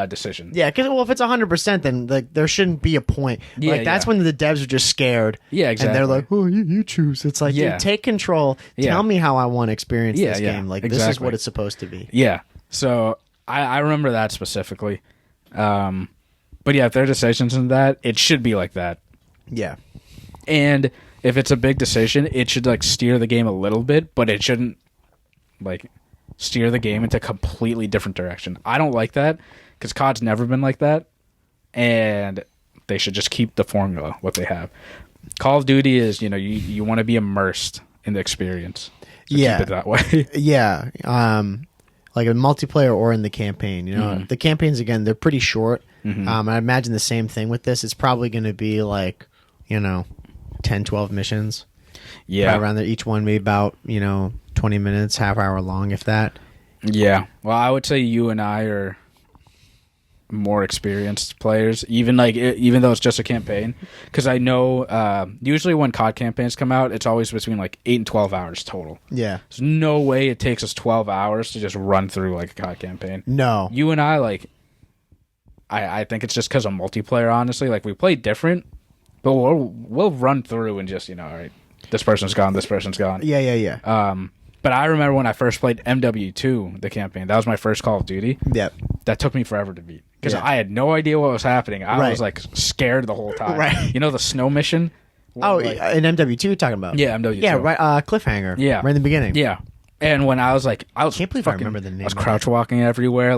decision. Yeah, because if it's 100%, then there shouldn't be a point. That's when the devs are just scared. Yeah, exactly. And they're like, "Oh, you choose." It's like, dude, take control. Tell me how I want to experience this game. This is what it's supposed to be. Yeah. So I remember that specifically. But yeah, if there are decisions in that, it should be like that. Yeah. And if it's a big decision, it should steer the game a little bit, but it shouldn't steer the game into a completely different direction. I don't like that. Because COD's never been like that, and they should just keep the formula, what they have. Call of Duty is, you want to be immersed in the experience. So keep it that way. Yeah. Like a multiplayer or in the campaign. The campaigns, again, they're pretty short. I imagine the same thing with this. It's probably going to be 10, 12 missions. Yeah. Right around there. Each one maybe about, 20 minutes, half hour long, if that. Yeah. Well, I would say you and I are more experienced players, even though it's just a campaign, because I know usually when COD campaigns come out, it's always between 8 and 12 hours total. Yeah, there's no way it takes us 12 hours to just run through a COD campaign. No, you and I think it's just because of multiplayer. Honestly, we play different, but we'll run through and just all right, this person's gone, this person's gone. Yeah. But I remember when I first played MWII, the campaign. That was my first Call of Duty. Yep. That took me forever to beat. Because I had no idea what was happening. I was scared the whole time. Right. The snow mission? Oh, in MW2 you're talking about? Yeah, MW2. Yeah, right. Cliffhanger. Yeah. Right in the beginning. Yeah. And when I can't believe I remember the name. I was crouch walking everywhere,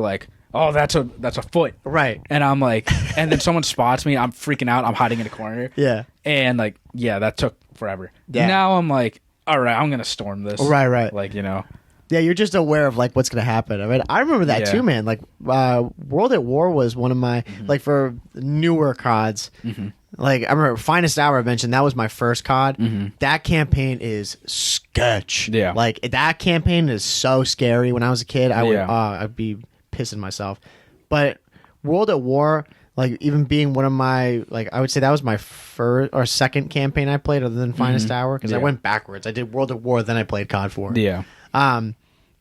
oh, that's a foot. Right. And I'm and then someone spots me, I'm freaking out, I'm hiding in a corner. Yeah. And that took forever. Yeah. Now I'm all right, I'm gonna storm this. Right. Yeah, you're just aware of what's gonna happen. I mean, I remember that too, man. World at War was one of my for newer CODs. I remember Finest Hour I mentioned, that was my first COD. That campaign is sketch. Yeah. That campaign is so scary. When I was a kid, I'd be pissing myself. But World at War, even being one of my, I would say that was my first or second campaign I played other than Finest Hour, because I went backwards. I did World at War, then I played COD 4. Yeah.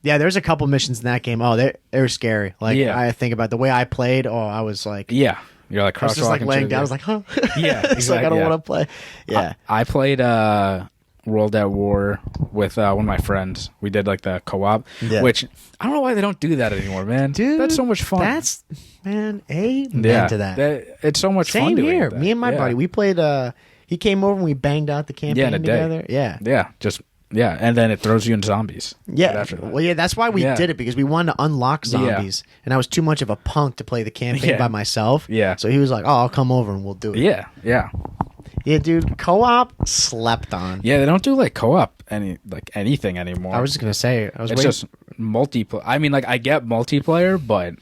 There's a couple missions in that game. Oh, they were scary. I think about the way I played. Oh, I was yeah. You're like crosswalking. I was just like laying down. I was like, huh? Yeah, exactly. It's like I don't want to play. Yeah. I played World at War with one of my friends. We did like the co-op, which I don't know why they don't do that anymore, man. Dude, that's so much fun. That's amen to that. It's so much Same fun. Here, me and my buddy, we played. He came over and we banged out the campaign together. And then it throws you in zombies. Yeah, right after that. well, that's why we did it, because we wanted to unlock zombies, and I was too much of a punk to play the campaign by myself. Yeah, so he was like, "Oh, I'll come over and we'll do it." Yeah, dude, co-op slept on. Yeah, they don't do like co-op anything anymore. I was just gonna say, it's just multiplayer. I mean, like I get multiplayer, but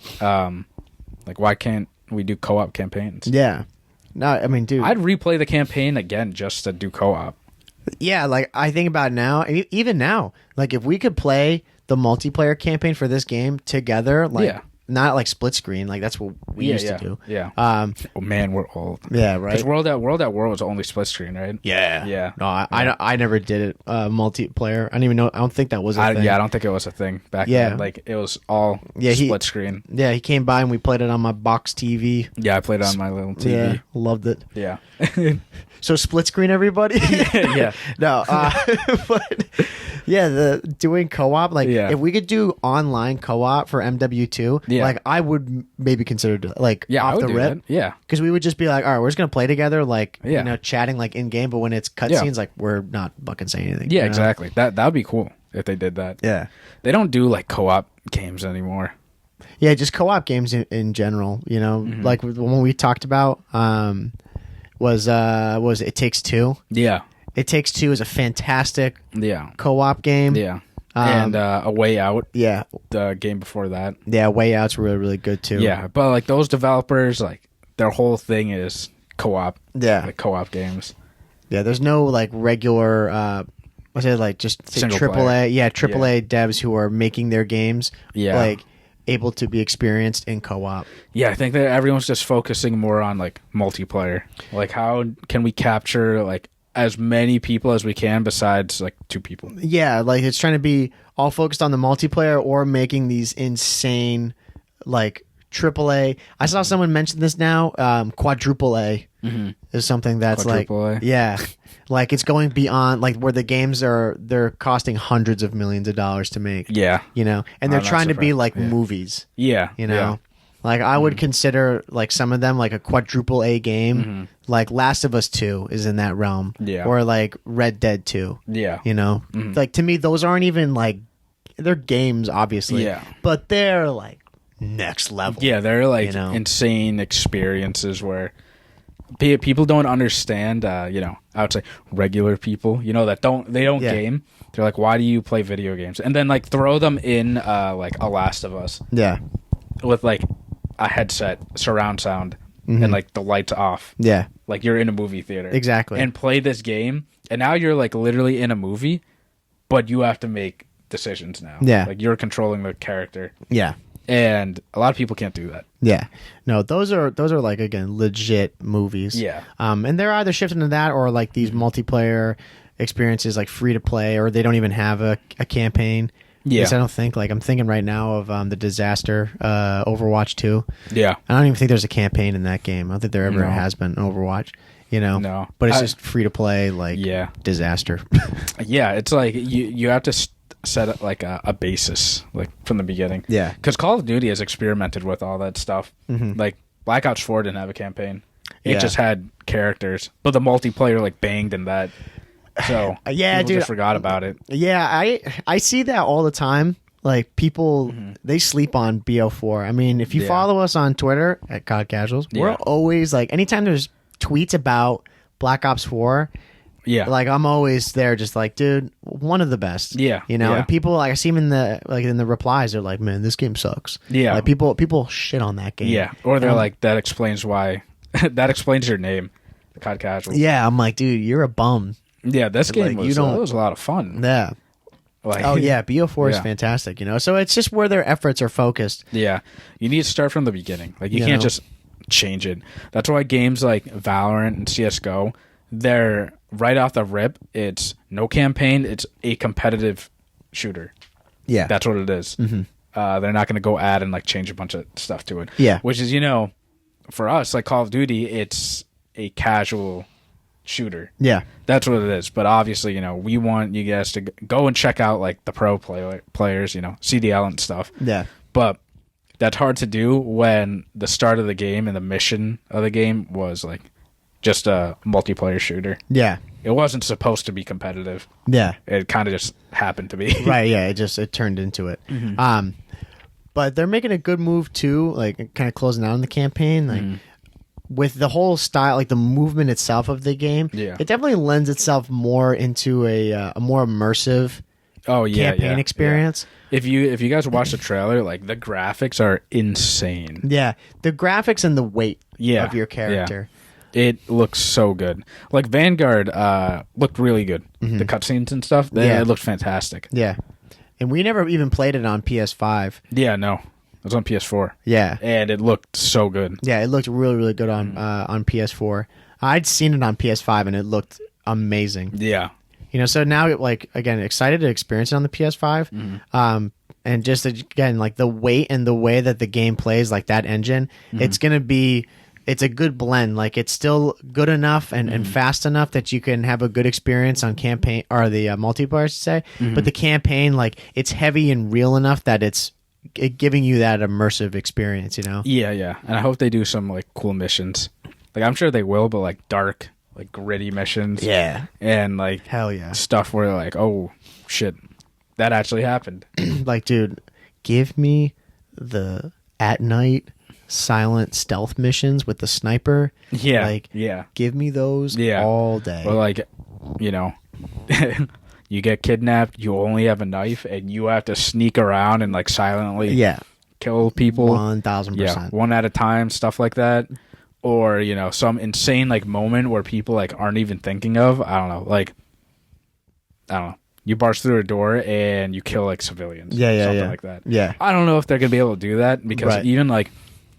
like why can't we do co-op campaigns? Yeah, no, I mean, dude, I'd replay the campaign again just to do co-op. Yeah, like I think about it now, even now, like if we could play the multiplayer campaign for this game together, like not like split screen, like that's what we used to do. Yeah. Oh man, we're old. Yeah, right. Because World at War was only split screen, right? Yeah. Yeah. No, I never did it multiplayer. I don't even know. I don't think that was a thing. Yeah, I don't think it was a thing back then. Like it was all split screen. Yeah, he came by and we played it on my box TV. Yeah, I played it on my little TV. Yeah, loved it. Yeah. So split screen, everybody. Yeah. No, but yeah, the doing co-op, like if we could do online co-op for MW2, like I would maybe consider like off the rip. Yeah, because we would just be like, all right, we're just gonna play together, like you know, chatting like in game, but when it's cutscenes, like we're not fucking saying anything. Yeah, exactly. That would be cool if they did that. Yeah, they don't do like co-op games anymore. Yeah, just co-op games in general. You know, like the one we talked about was It Takes Two. Yeah, It Takes Two is a fantastic co-op game. Yeah. And A Way Out. Yeah. The game before that. Yeah, Way Out's really, really good too. Yeah, but like those developers, like their whole thing is co-op. Yeah. Like co-op games. Yeah, there's no like regular what's it like just AAA. Yeah, AAA devs who are making their games like able to be experienced in co-op. Yeah, I think that everyone's just focusing more on like multiplayer. Like how can we capture like as many people as we can besides like two people. Yeah, like it's trying to be all focused on the multiplayer or making these insane like AAA. I saw someone mention this now. Quadruple A is something that's Quadruple A. Like it's going beyond like where the games they're costing hundreds of millions of dollars to make. Yeah, you know, and they're trying to be like movies. Yeah, you know. Like I would consider like some of them like a quadruple A game, like Last of Us 2 is in that realm, or like Red Dead 2. Yeah, you know, like to me those aren't even like they're games obviously, but they're like next level. Yeah, they're like insane experiences where people don't understand. You know, I would say regular people, you know, that don't game. They're like, why do you play video games? And then like throw them in like a Last of Us. Yeah, with like a headset, surround sound, and like the lights off. Yeah. Like you're in a movie theater. Exactly. And play this game, and now you're like literally in a movie, but you have to make decisions now. Yeah. Like you're controlling the character. Yeah. And a lot of people can't do that. Yeah. No, those are like again legit movies. Yeah. And they're either shifting to that or like these multiplayer experiences like free to play, or they don't even have a campaign. Yeah, I don't think I'm thinking right now of the Disaster Overwatch 2. Yeah, I don't even think there's a campaign in that game. I don't think there ever has been Overwatch. You know, no, but it's just free to play. Like Disaster. Yeah, it's like you have to set up like a basis like from the beginning. Yeah, because Call of Duty has experimented with all that stuff. Like Black Ops 4 didn't have a campaign; it just had characters, but the multiplayer like banged in that. So yeah, people dude, just forgot about it. Yeah, I see that all the time. Like people, they sleep on BO4. I mean, if you follow us on Twitter at COD Casuals, we're always like, anytime there's tweets about Black Ops 4, like I'm always there, just like, dude, one of the best. Yeah, you know. And people, like I see them in the replies, they're like, man, this game sucks. Yeah, like people shit on that game. Yeah, or they're like, that explains why. That explains your name, the COD Casuals. Yeah, I'm like, dude, you're a bum. Yeah, this game was a lot of fun. Yeah. Like, oh, yeah, BO4 is fantastic, you know? So it's just where their efforts are focused. Yeah. You need to start from the beginning. Like, you can't just change it. That's why games like Valorant and CSGO, they're right off the rip. It's no campaign. It's a competitive shooter. Yeah. That's what it is. They're not going to go add and, like, change a bunch of stuff to it. Yeah. Which is, you know, for us, like Call of Duty, it's a casual shooter. Yeah, that's what it is. But obviously, we want you guys to go and check out like the pro players, CDL and stuff. Yeah, but that's hard to do when the start of the game and the mission of the game was like just a multiplayer shooter. Yeah, it wasn't supposed to be competitive. Yeah, it kind of just happened to be. Right. Yeah, it turned into it. Mm-hmm. But they're making a good move too, like kind of closing out on the campaign, like. Mm-hmm. With the whole style, like the movement itself of the game, it definitely lends itself more into a more immersive campaign experience. Yeah. If you guys watch the trailer, like the graphics are insane. Yeah, the graphics and the weight of your character. Yeah. It looks so good. Like Vanguard looked really good. Mm-hmm. The cutscenes and stuff, it looked fantastic. Yeah, and we never even played it on PS5. Yeah, no. It was on PS4. Yeah. And it looked so good. Yeah, it looked really, really good on PS4. I'd seen it on PS5 and it looked amazing. Yeah. So now, like, again, excited to experience it on the PS5. Mm-hmm. And just, again, like the weight and the way that the game plays, like that engine, it's going to be, it's a good blend. Like, it's still good enough and fast enough that you can have a good experience on campaign, or the multiplayer, I should say. Mm-hmm. But the campaign, like, it's heavy and real enough that it's giving you that immersive experience, Yeah, and I hope they do some like cool missions. Like I'm sure they will, but like dark, like gritty missions. Yeah, and like hell yeah, stuff where like, oh shit, that actually happened. Like, dude, give me the at night silent stealth missions with the sniper. Yeah, like give me those all day. Or like, you get kidnapped, you only have a knife, and you have to sneak around and like silently kill people. 1000%. Yeah, one at a time, stuff like that. Or, some insane like moment where people like aren't even thinking of. I don't know. You barge through a door and you kill like civilians. Something like that. Yeah. I don't know if they're gonna be able to do that because even like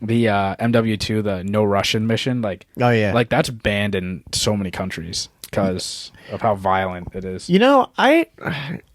the MW2, the no Russian mission, like like that's banned in so many countries because of how violent it is. I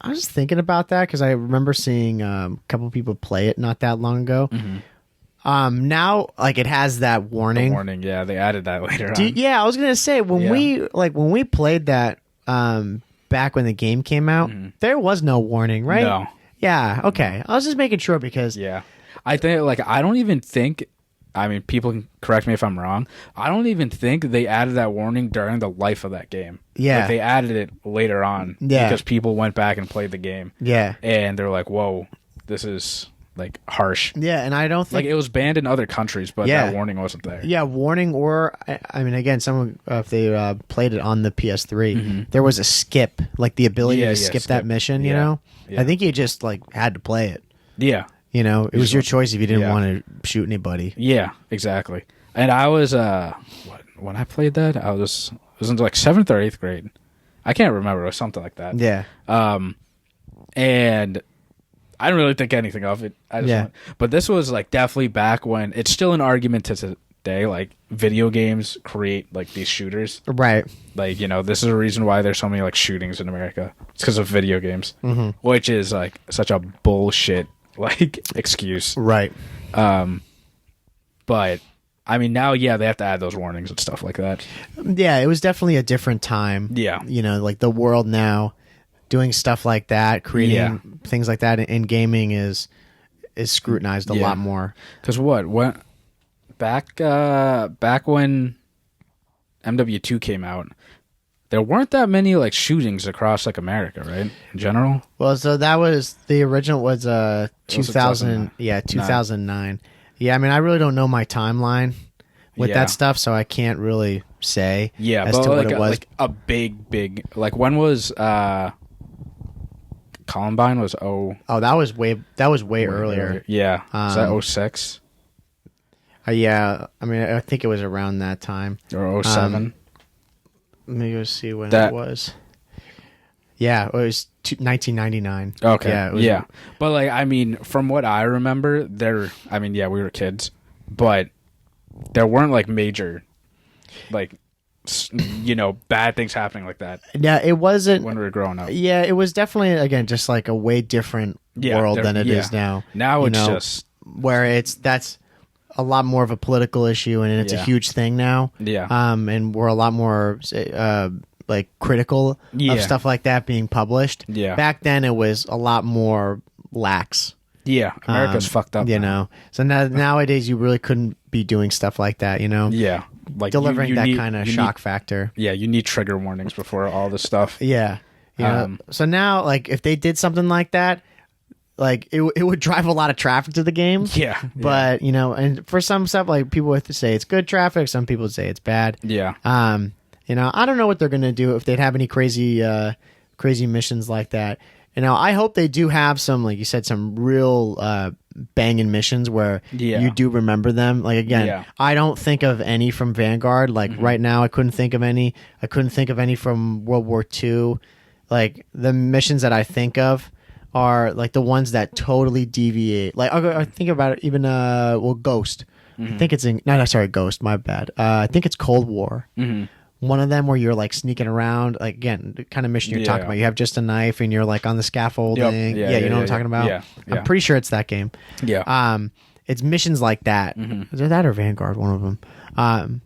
was thinking about that because I remember seeing a couple people play it not that long ago. Mm-hmm. Now, like, it has that warning. The warning, yeah, they added that later on. Yeah, I was gonna say when we played that back when the game came out, there was no warning, right? No. Yeah. Okay. I was just making sure because I think I don't even think. I mean, people can correct me if I'm wrong. I don't even think they added that warning during the life of that game. Yeah. Like, they added it later on because people went back and played the game. Yeah. And they're like, whoa, this is, like, harsh. Yeah, and I don't think... Like, it was banned in other countries, but that warning wasn't there. Yeah, warning or... I mean, again, if they played it on the PS3, there was a skip. Like, the ability to skip that mission, you know? Yeah. I think you just, like, had to play it. Yeah. It was your choice if you didn't want to shoot anybody. Yeah, exactly. And I was, when I played that, I was in like 7th or 8th grade. I can't remember. It was something like that. Yeah. And I didn't really think anything of it. But this was like definitely back when it's still an argument to today. Like video games create like these shooters. Right. Like, this is a reason why there's so many like shootings in America. It's because of video games, which is like such a bullshit like excuse. Right. But I mean now they have to add those warnings and stuff like that. Yeah, it was definitely a different time. Yeah. Like the world now doing stuff like that, creating things like that in gaming is scrutinized a lot more. Cuz back when MW2 came out, there weren't that many like shootings across like America, right? In general. Well, so that was the original was 2000. Yeah, 2009. Yeah, I mean, I really don't know my timeline with that stuff, so I can't really say as to what it was. Like a big like when was Columbine was that was way earlier. Yeah. Is that 06? Yeah, I mean, I think it was around that time. Or 07. Let me go see when it was. Yeah, it was 1999. Okay. Yeah. But like, I mean, from what I remember, we were kids, but there weren't like major, like, bad things happening like that. Yeah, it wasn't when we were growing up. Yeah, it was definitely, again, just like a way different world than it is now. Now it's just where a lot more of a political issue, and it's a huge thing now. Yeah. And we're a lot more like critical of stuff like that being published. Yeah. Back then, it was a lot more lax. Yeah, America's fucked up. You know, so nowadays you really couldn't be doing stuff like that. You know. Yeah. Like delivering that kind of shock factor. Yeah, you need trigger warnings before all this stuff. Yeah. You know? So now, like, if they did something like that, like it would drive a lot of traffic to the game. Yeah. But you know, and for some stuff, like people would say it's good traffic, some people would say it's bad. Yeah. You know, I don't know what they're gonna do if they'd have any crazy missions like that. You know, I hope they do have some, like you said, some real banging missions where you do remember them. Like, again, I don't think of any from Vanguard. Like, right now, I couldn't think of any. I couldn't think of any from World War II. Like, the missions that I think of are, like, the ones that totally deviate. Like, I think about it, even, Ghost. I think it's in... No, sorry, Ghost, my bad. I think it's Cold War. One of them where you're like sneaking around, like, again, the kind of mission you're talking about. You have just a knife and you're like on the scaffolding. You know what I'm talking about? Yeah. I'm pretty sure it's that game. Yeah. It's missions like that. Is it that or Vanguard? One of them.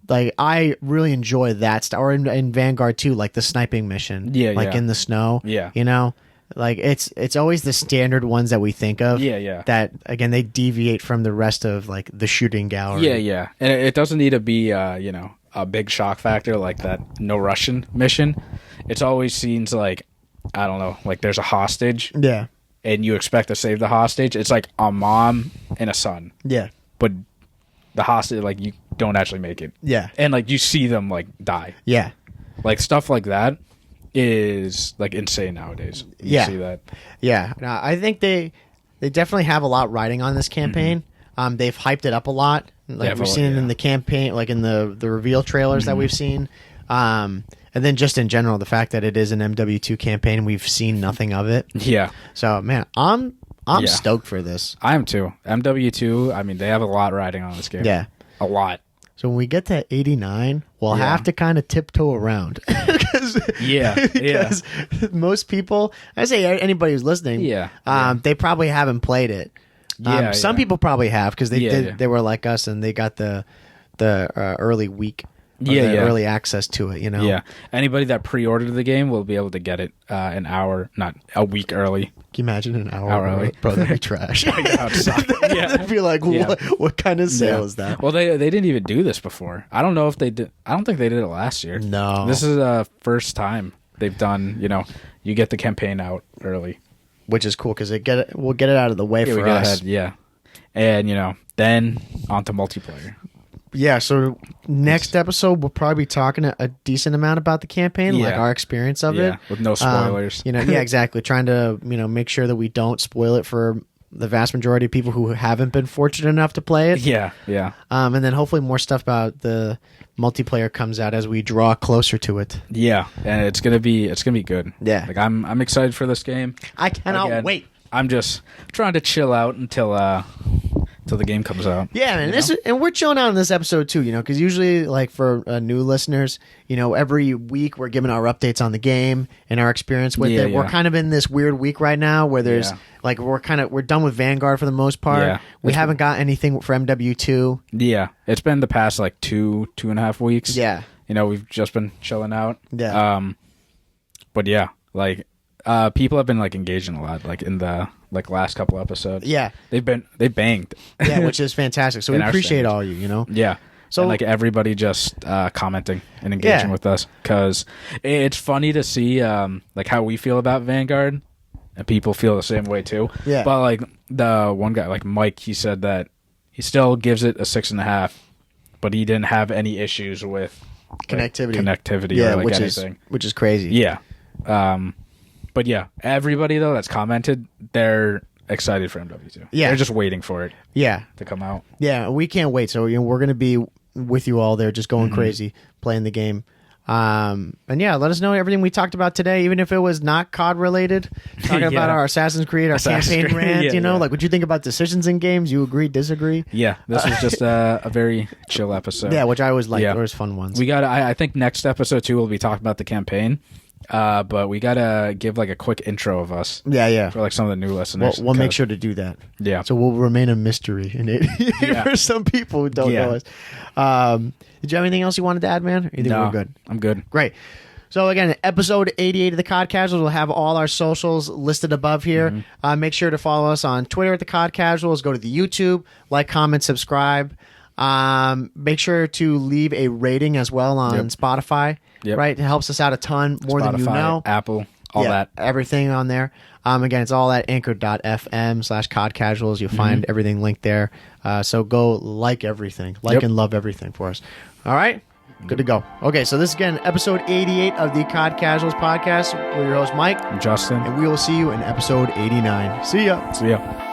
Like, I really enjoy that stuff. Or in Vanguard too, like the sniping mission. Like in the snow. Yeah. You know? Like, it's always the standard ones that we think of. Yeah. That, again, they deviate from the rest of, like, the shooting gallery. Yeah. And it doesn't need to be, you know, a big shock factor like that No Russian mission. It's always seems like, I don't know, like there's a hostage. Yeah. And you expect to save the hostage. It's like a mom and a son. Yeah. But the hostage, like, you don't actually make it. Yeah. And, like, you see them, like, die. Yeah. Like, stuff like that is, like, insane nowadays. You see that. Yeah. No, I think they definitely have a lot riding on this campaign. They've hyped it up a lot. Like, we've seen it in the campaign, like in the reveal trailers that we've seen. And then just in general, the fact that it is an MW2 campaign, we've seen nothing of it. Yeah. So, man, I'm stoked for this. I am too. MW2, I mean, they have a lot riding on this game. Yeah. A lot. So when we get to 89, we'll have to kind of tiptoe around. Because most people, I say anybody who's listening, they probably haven't played it. Some people probably have because they were like us and they got the early week, early access to it. You know, Anybody that pre-ordered the game will be able to get it not a week early. Can you imagine an hour early? Bro, that'd be trash. That'd be like, what kind of sale is that? Well, they didn't even do this before. I don't know if they did. I don't think they did it last year. No, this is the first time they've done. You know, you get the campaign out early. Which is cool because we'll get it out of the way for us. And, you know, then on to multiplayer. Yeah, so next episode, we'll probably be talking a decent amount about the campaign, like our experience of it. With no spoilers. You know, exactly. Trying to, you know, make sure that we don't spoil it for the vast majority of people who haven't been fortunate enough to play it. Yeah. And then hopefully more stuff about the multiplayer comes out as we draw closer to it. Yeah, and it's gonna be good. Yeah, like I'm excited for this game. I cannot wait. I'm just trying to chill out until the game comes out. Yeah, man. And we're chilling out in this episode too, you know, because usually, like, for new listeners, you know, every week we're giving our updates on the game and our experience with it. We're kind of in this weird week right now where there's like we're done with Vanguard for the most part. Yeah. We haven't got anything for MW2. Yeah, it's been the past like 2.5 weeks. Yeah, you know, we've just been chilling out. Yeah. But yeah, like people have been like engaging a lot, like in the last couple episodes. Yeah, they banged. Yeah, which is fantastic. So we appreciate all you know. Yeah. So and, like, everybody just commenting and engaging with us, because it's funny to see like how we feel about Vanguard, and people feel the same way too. Yeah. But like the one guy, like Mike, he said that he still gives it a 6.5, but he didn't have any issues with connectivity or like anything, which is crazy. Yeah. But yeah, everybody though that's commented, they're excited for MW2. Yeah, they're just waiting for it. Yeah, to come out. Yeah, we can't wait. So, you know, we're gonna be with you all there, just going crazy playing the game. And yeah, let us know everything we talked about today, even if it was not COD related. Talking about our Assassin's Creed, our campaign rant. You know, like, what you think about decisions in games? You agree, disagree? Yeah, this was just a very chill episode. Yeah, which I always liked. There was fun ones. We got. I think next episode too, we'll be talking about the campaign. But we gotta give like a quick intro of us. Yeah. For like some of the new listeners. We'll make sure to do that. Yeah. So we'll remain a mystery in it for some people who don't know us. Did you have anything else you wanted to add, man? Or you think we're good? I'm good. Great. So again, episode 88 of the COD Casuals will have all our socials listed above here. Make sure to follow us on Twitter at the COD Casuals. Go to the YouTube, like, comment, subscribe. Make sure to leave a rating as well on Spotify. Right, it helps us out a ton more than you know. Apple, all that, everything on there. Again, it's all at anchor.fm/COD Casuals. You'll find everything linked there. So go like everything, and love everything for us. All right. Good to go. Okay, so this is, again, episode 88 of the COD Casuals podcast. We're your host, Mike. I'm Justin. And we will see you in episode 89. See ya. See ya.